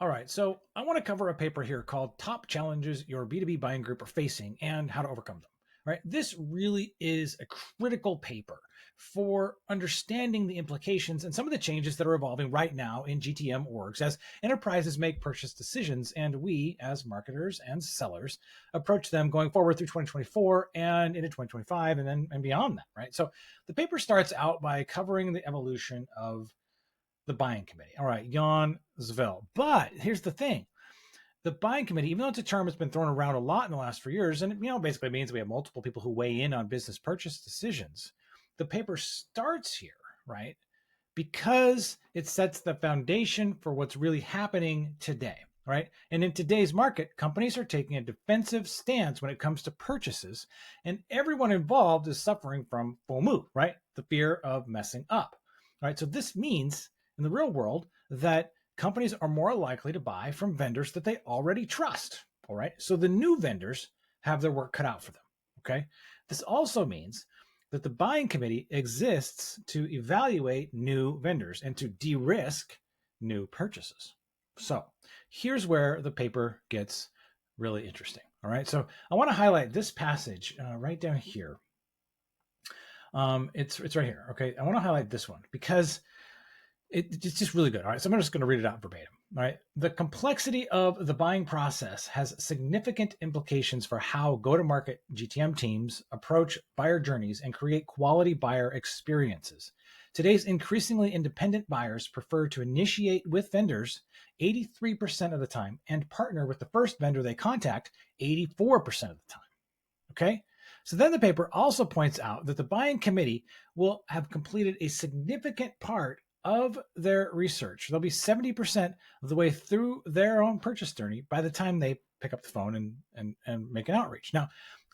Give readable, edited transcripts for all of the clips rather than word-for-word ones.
All right, so I want to cover a paper here called Top Challenges Your B2B Buying Group Are Facing and How to Overcome Them. Right? This really is a critical paper for understanding the implications and some of the changes that are evolving right now in GTM orgs as enterprises make purchase decisions and we, as marketers and sellers, approach them going forward through 2024 and into 2025 and then and beyond that, right? So the paper starts out by covering the evolution of the buying committee. All right, Jan Zvel. But here's the thing. The buying committee, even though it's a term that's been thrown around a lot in the last 4 years, and it basically means we have multiple people who weigh in on business purchase decisions, the paper starts here, right? Because it sets the foundation for what's really happening today, right? And in today's market, companies are taking a defensive stance when it comes to purchases, and everyone involved is suffering from FOMO, right? The fear of messing up, right? So this means in the real world that companies are more likely to buy from vendors that they already trust, all right? So the new vendors have their work cut out for them, okay? This also means that the buying committee exists to evaluate new vendors and to de-risk new purchases. So here's where the paper gets really interesting. All right. So I want to highlight this passage right down here. It's right here. Okay. I want to highlight this one because it's just really good. All right. So I'm just going to read it out verbatim. All right. The complexity of the buying process has significant implications for how go-to-market GTM teams approach buyer journeys and create quality buyer experiences. Today's increasingly independent buyers prefer to initiate with vendors 83% of the time and partner with the first vendor they contact 84% of the time. Okay. So then the paper also points out that the buying committee will have completed a significant part of their research. They'll be 70% of the way through their own purchase journey by the time they pick up the phone and make an outreach. Now,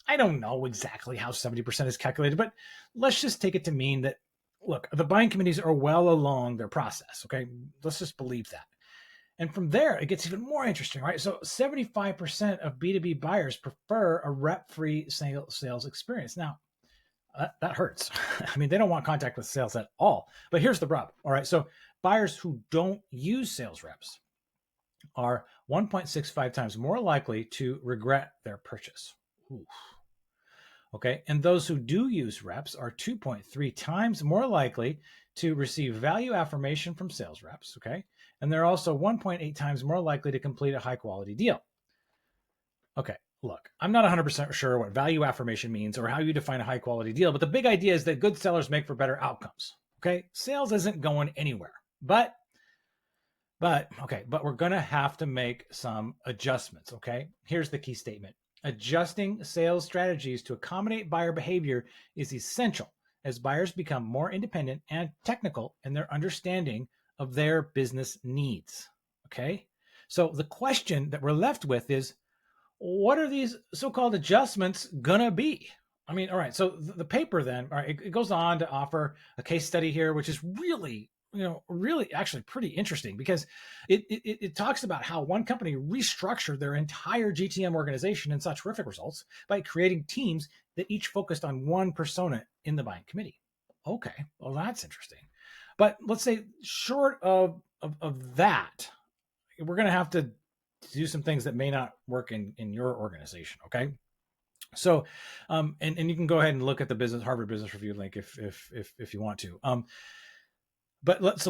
I don't know exactly how 70% is calculated, but let's just take it to mean that, look, the buying committees are well along their process. Okay. Let's just believe that. And from there, it gets even more interesting, right? So 75% of B2B buyers prefer a rep-free sales experience. Now, that hurts. I mean, they don't want contact with sales at all. But here's the rub. All right. So buyers who don't use sales reps are 1.65 times more likely to regret their purchase. Ooh. Okay. And those who do use reps are 2.3 times more likely to receive value affirmation from sales reps. Okay. And they're also 1.8 times more likely to complete a high quality deal. Okay. Look, I'm not 100% sure what value affirmation means or how you define a high quality deal, but the big idea is that good sellers make for better outcomes. Okay. Sales isn't going anywhere, but we're going to have to make some adjustments. Okay. Here's the key statement. Adjusting sales strategies to accommodate buyer behavior is essential as buyers become more independent and technical in their understanding of their business needs. Okay. So the question that we're left with is, what are these so-called adjustments gonna be? I mean, all right. So the paper then, all right, it goes on to offer a case study here, which is really, really actually pretty interesting because it talks about how one company restructured their entire GTM organization and saw terrific results by creating teams that each focused on one persona in the buying committee. Okay, well that's interesting. But let's say short of that, we're going to have to do some things that may not work in your organization. Okay. So, and you can go ahead and look at the Harvard Business Review link if you want to. But let's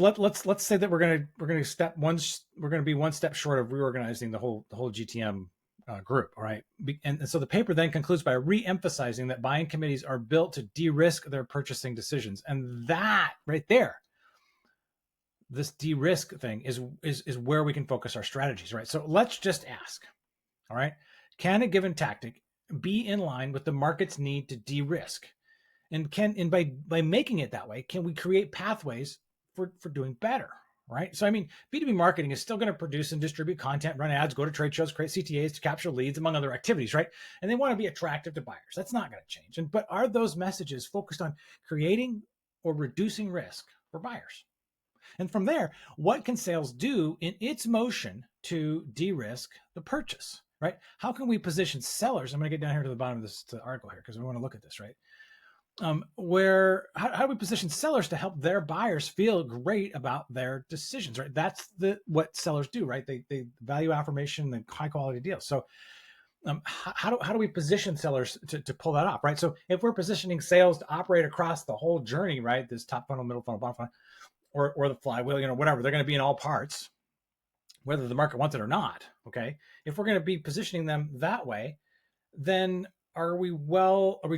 say that we're gonna be one step short of reorganizing the whole GTM group. All right. And so the paper then concludes by re-emphasizing that buying committees are built to de-risk their purchasing decisions, and that right there, this de-risk thing is where we can focus our strategies, right? So let's just ask, all right, can a given tactic be in line with the market's need to de-risk? And by making it that way, can we create pathways for doing better, right? So I mean, B2B marketing is still going to produce and distribute content, run ads, go to trade shows, create CTAs to capture leads, among other activities, right? And they want to be attractive to buyers. That's not going to change. But are those messages focused on creating or reducing risk for buyers? And from there, what can sales do in its motion to de-risk the purchase, right? How can we position sellers? I'm going to get down here to the bottom of this article here because we want to look at this, right? How do we position sellers to help their buyers feel great about their decisions, right? That's what sellers do, right? They value affirmation and high quality deals. So how do we position sellers to pull that off, right? So if we're positioning sales to operate across the whole journey, right, this top funnel, middle funnel, bottom funnel, or the flywheel, whatever, they're going to be in all parts, whether the market wants it or not. Okay, if we're going to be positioning them that way, then are we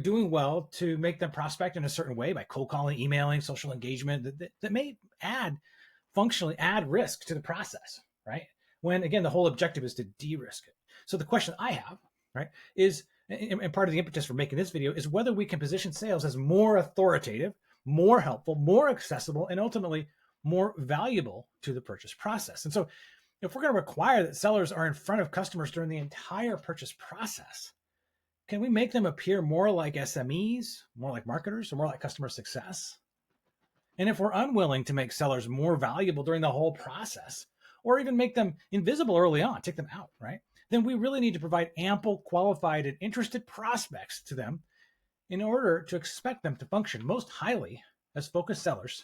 doing well to make them prospect in a certain way by cold calling, emailing, social engagement that may functionally add risk to the process, right? When again, the whole objective is to de-risk it. So the question I have, right, is, and part of the impetus for making this video is whether we can position sales as more authoritative, more helpful, more accessible, and ultimately more valuable to the purchase process. And so if we're going to require that sellers are in front of customers during the entire purchase process, can we make them appear more like SMEs, more like marketers, or more like customer success? And if we're unwilling to make sellers more valuable during the whole process, or even make them invisible early on, take them out, right? Then we really need to provide ample, qualified, and interested prospects to them in order to expect them to function most highly as focused sellers